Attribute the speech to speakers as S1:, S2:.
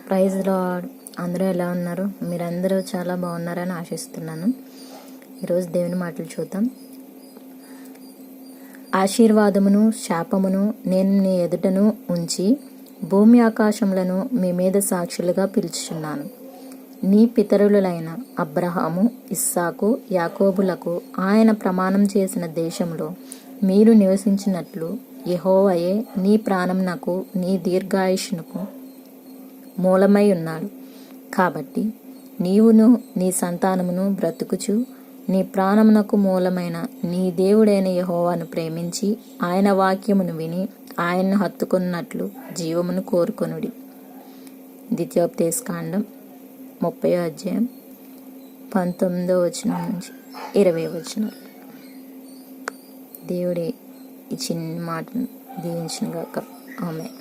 S1: Praise lord. అందరూ ఎలా ఉన్నారు? మీరందరూ చాలా బాగున్నారని ఆశిస్తున్నాను. ఈరోజు దేవుని మాటలు చూద్దాం. ఆశీర్వాదమును శాపమును నేను నీ ఎదుటను ఉంచి భూమి ఆకాశములను మీ మీద సాక్షులుగా పిలుచుచున్నాను. నీ పితరులైన అబ్రహాము, ఇస్సాకు, యాకోబులకు ఆయన ప్రమాణం చేసిన దేశంలో మీరు నివసించినట్లు యెహోవాయే నీ ప్రాణమునకు నీ దీర్ఘాయుష్నుకు మూలమై ఉన్నాడు. కాబట్టి నీవును నీ సంతానమును బ్రతుకుచు నీ ప్రాణమునకు మూలమైన నీ దేవుడైన యెహోవాను ప్రేమించి ఆయన వాక్యమును విని ఆయన్ను హత్తుకున్నట్లు జీవమును కోరుకొనుడి. ద్వితీయోపదేశకాండం 30వ అధ్యాయం 19వ వచనం నుంచి 20వ వచనం. దేవుడి ఈ చిన్న మాటను దీవించును గాక. ఆమేన్.